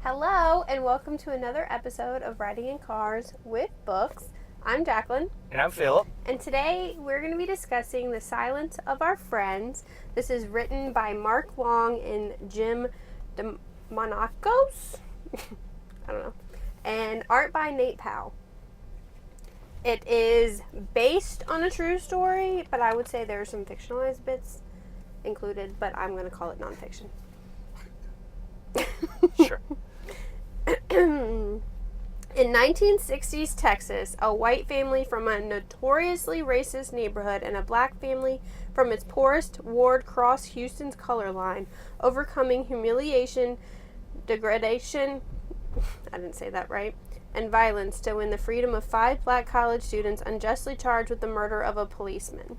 Hello, and welcome to another episode of Riding in Cars with Books. I'm Jaclyn. And I'm Phillip. And today we're going to be discussing The Silence of Our Friends. This is written by Mark Long and Jim Demonakos. I don't know. And art by Nate Powell. It is based on a true story, but I would say there are some fictionalized bits included, but I'm going to call it nonfiction. Sure. In 1960s Texas, a white family from a notoriously racist neighborhood and a black family from its poorest ward cross Houston's color line, overcoming humiliation, degradation, I didn't say that right, and violence to win the freedom of 5 black college students unjustly charged with the murder of a policeman.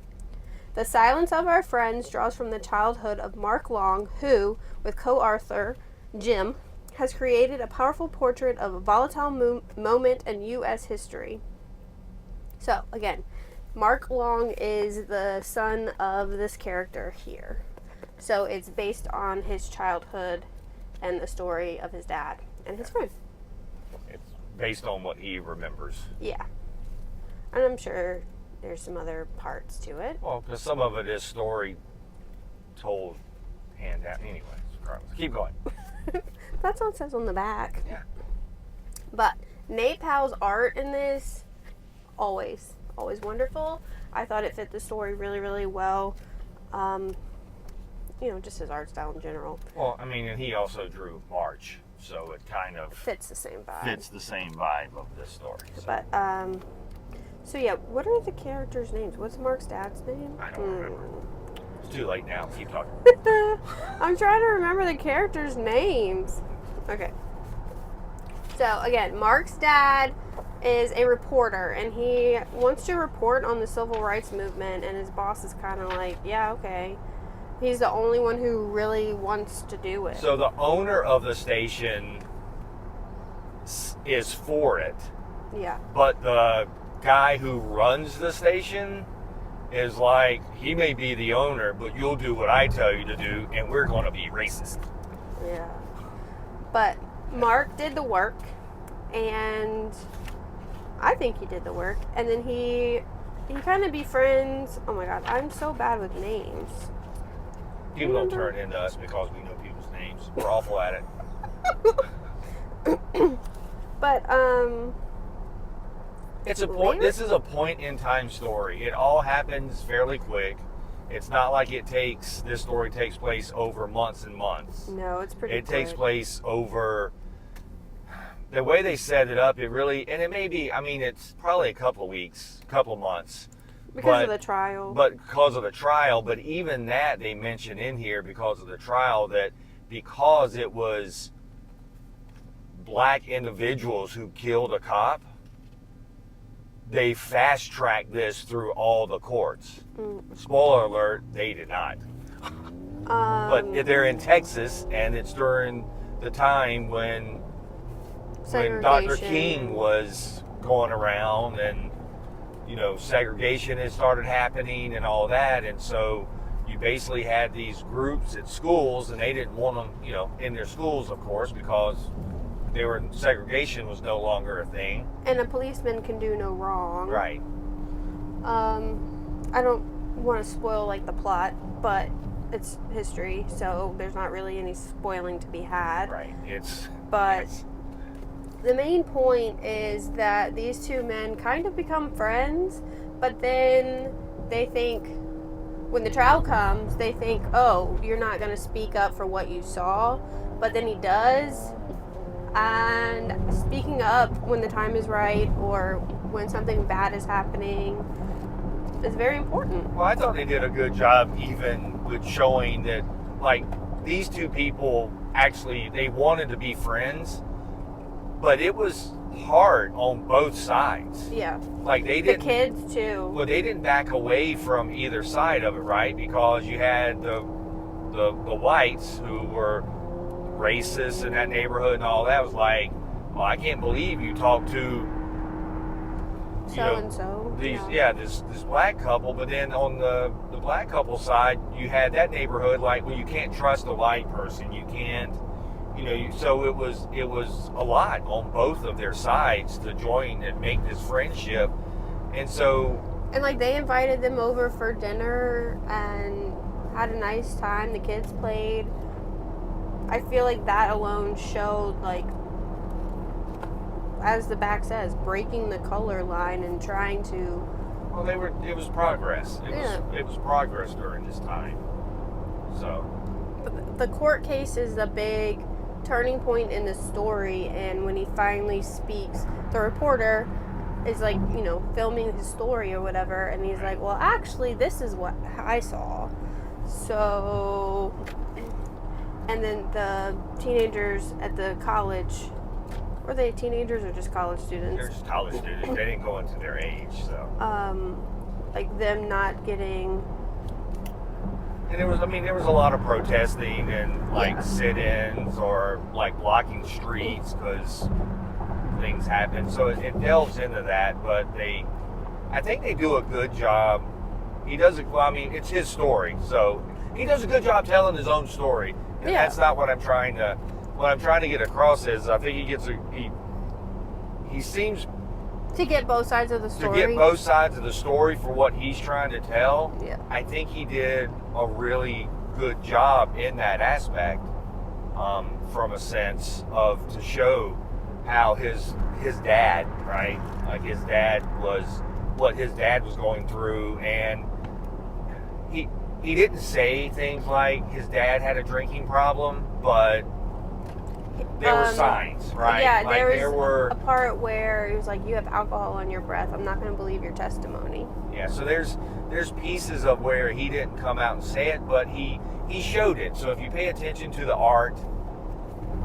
The Silence of Our Friends draws from the childhood of Mark Long, who, with co-author Jim, has created a powerful portrait of a volatile moment in U.S. history. So, again, Mark Long is the son of this character here. So it's based on his childhood and the story of his dad and his friend. It's based on what he remembers. Yeah. And I'm sure there's some other parts to it. Well, because some of it is story told hand out. Anyways, keep going. That's what it says on the back. Yeah. But Nate Powell's art in this, always wonderful. I thought it fit the story really, really well. Just his art style in general. Well, I mean, and he also drew March, so it kind of Fits the same vibe. fits the same vibe of this story. So. But, so yeah, what are the characters' names? What's Mark's dad's name? I don't remember. It's too late now. Keep talking. I'm trying to remember the characters' names. Okay. So, again, Mark's dad is a reporter, and he wants to report on the civil rights movement, and his boss is kind of like, yeah, okay. He's the only one who really wants to do it. So the owner of the station is for it. Yeah. But the guy who runs the station is like, he may be the owner, but you'll do what I tell you to do, and we're going to be racist. Yeah. But Mark did the work, and I think he did the work, and then he kind of befriends, oh my god, I'm so bad with names. People don't turn into us because we know people's names. We're awful at it. But, It's a point. This is a point in time story. It all happens fairly quick. It's not like this story takes place over months and months. No, it's pretty It quick. takes place over, the way they set it up, and it may be, it's probably a couple of weeks, couple of months. Because of the trial. But because of the trial, but even that they mention in here because of the trial, that because it was black individuals who killed a cop, they fast-tracked this through all the courts. Spoiler alert, they did not. But they're in Texas, and it's during the time when Dr. King was going around, and segregation had started happening and all that, and so you basically had these groups at schools, and they didn't want them, in their schools, of course, because segregation was no longer a thing. And a policeman can do no wrong. Right. I don't want to spoil the plot, but it's history, so there's not really any spoiling to be had. Right. But the main point is that these two men kind of become friends, but then they think, when the trial comes, they think, oh, you're not going to speak up for what you saw, but then he does. And speaking up when the time is right or when something bad is happening is very important. Well, I thought they did a good job even with showing that, these two people actually, they wanted to be friends, but it was hard on both sides. Yeah. They didn't. The kids, too. Well, they didn't back away from either side of it, right? Because you had the whites who were racist in that neighborhood and all that. Was like, well, I can't believe you talked to so-and-so. This black couple, but then on the black couple side, you had that neighborhood well, you can't trust a white person. You can't, So it was a lot on both of their sides to join and make this friendship, and so. And like they invited them over for dinner and had a nice time. The kids played. I feel like that alone showed, like, as the back says, breaking the color line and trying to. Well, it was progress. It was progress during this time. So. But the court case is a big turning point in the story, and when he finally speaks, the reporter is like, filming his story or whatever, and he's like, well, actually, this is what I saw. So, and then the teenagers at the college, were they teenagers or just college students? They're just college students. They didn't go into their age, so. Like them not getting. And there was a lot of protesting and like sit-ins or like blocking streets because things happen. So it delves into that, but I think they do a good job. He does it. Well, I mean, it's his story, so he does a good job telling his own story. And that's not what I'm trying to. What I'm trying to get across is I think he seems to get both sides of the story. To get both sides of the story for what he's trying to tell. Yeah. I think he did a really good job in that aspect, from a sense of to show how his dad, right? Like his dad was what his dad was going through, and he didn't say things like his dad had a drinking problem, but there were signs, right? Yeah, like there was a part where he was like, you have alcohol on your breath. I'm not going to believe your testimony. Yeah, so there's pieces of where he didn't come out and say it, but he showed it. So if you pay attention to the art,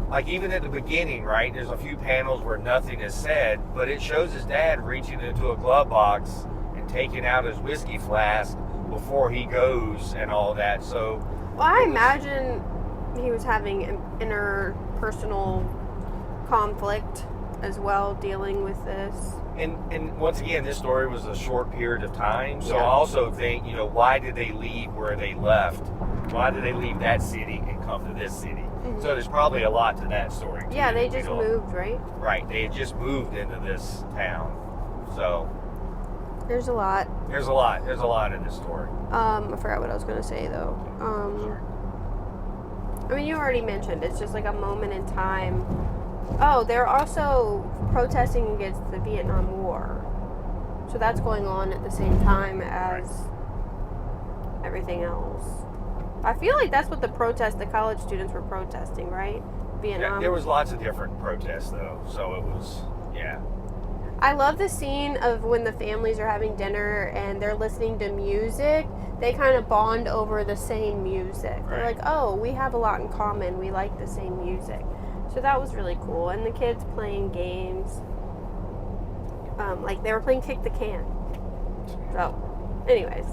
like even at the beginning, right, there's a few panels where nothing is said, but it shows his dad reaching into a glove box and taking out his whiskey flask before he goes and all that. So, well, I imagine he was having an interpersonal conflict as well, dealing with this. And once again, this story was a short period of time, so Yeah. I also think, why did they leave where they left? Why did they leave that city and come to this city? Mm-hmm. So there's probably a lot to that story, too. Yeah, they just moved, right? Right, they had just moved into this town, so... There's a lot. There's a lot in this story. I forgot what I was going to say, though. Sorry. I mean, you already mentioned, it's just like a moment in time. Oh, they're also protesting against the Vietnam War. So that's going on at the same time as everything else. I feel like that's what the college students were protesting, right? Vietnam. Yeah, there was lots of different protests, though. So it was, yeah. I love the scene of when the families are having dinner and they're listening to music. They kind of bond over the same music. Right. They're like, oh, we have a lot in common. We like the same music. So that was really cool. And the kids playing games. Like they were playing Kick the Can. So, anyways.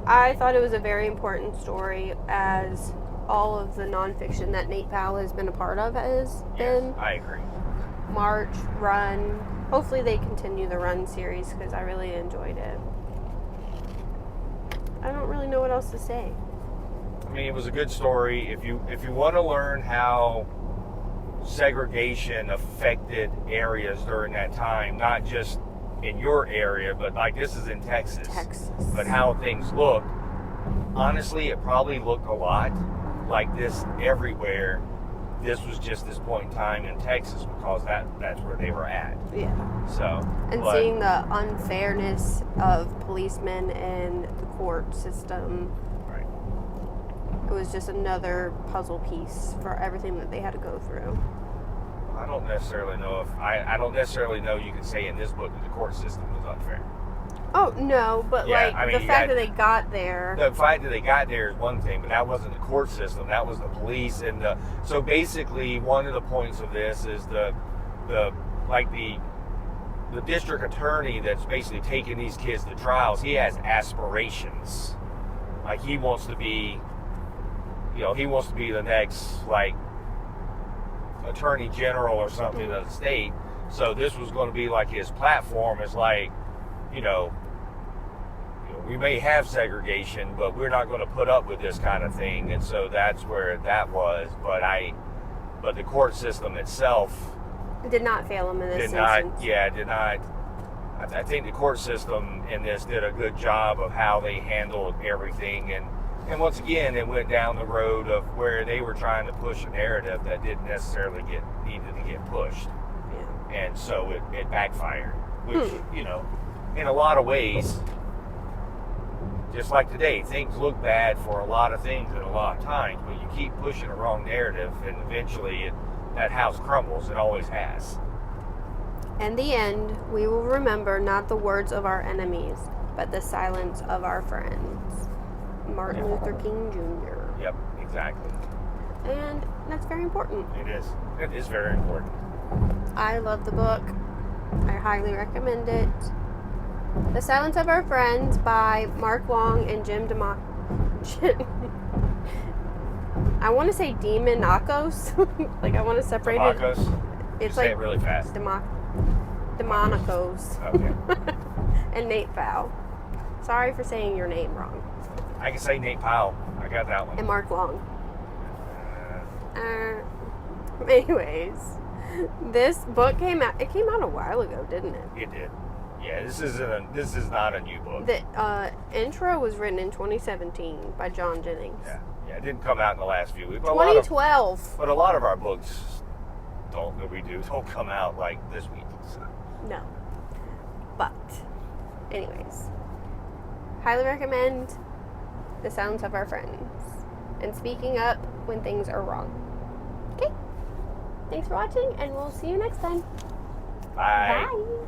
I thought it was a very important story, as all of the nonfiction that Nate Powell has been a part of has been. I agree. March, Run. Hopefully they continue the Run series, because I really enjoyed it. I don't really know what else to say. I mean, it was a good story. If you want to learn how segregation affected areas during that time, not just in your area, but like this is in Texas. But how things looked, honestly, it probably looked a lot like this everywhere. This was just this point in time in Texas because that's where they were at. Yeah. So. And seeing the unfairness of policemen and the court system. Right. It was just another puzzle piece for everything that they had to go through. I don't necessarily know I don't necessarily know you could say in this book that the court system was unfair. Oh, no, but the fact that they got there. The fact that they got there is one thing, but that wasn't the court system. That was the police so basically one of the points of this is the district attorney that's basically taking these kids to trials. He has aspirations. Like he wants to be the next attorney general or something of the state. So this was going to be like his platform is like, we may have segregation, but we're not going to put up with this kind of thing. And so that's where that was. But But the court system itself Did not fail him in this did not. instance. Yeah, did not. I think the court system in this did a good job of how they handled everything, and once again, it went down the road of where they were trying to push a narrative that didn't necessarily needed to get pushed, Yeah. and so it backfired. Which in a lot of ways, just like today, things look bad for a lot of things at a lot of times, but you keep pushing the wrong narrative, and eventually that house crumbles. It always has. In the end, we will remember not the words of our enemies, but the silence of our friends. Martin Luther King Jr. Yep, exactly. And that's very important. It is. It is very important. I love the book. I highly recommend it. The Silence of Our Friends by Mark Long and Jim I want to say Demonakos. Like I want to separate Demonakos? it. It's Say like it really fast. Demonakos. Okay. And Nate Powell. Sorry for saying your name wrong. I can say Nate Powell. I got that one. And Mark Long. Anyways, this book came out. It came out a while ago, didn't it? It did. Yeah, this is not a new book. The intro was written in 2017 by John Jennings. Yeah, it didn't come out in the last few weeks. 2012. But a lot of our books don't come out like this week. So. No. But, anyways, highly recommend The Silence of Our Friends and speaking up when things are wrong. Okay? Thanks for watching, and we'll see you next time. Bye. Bye.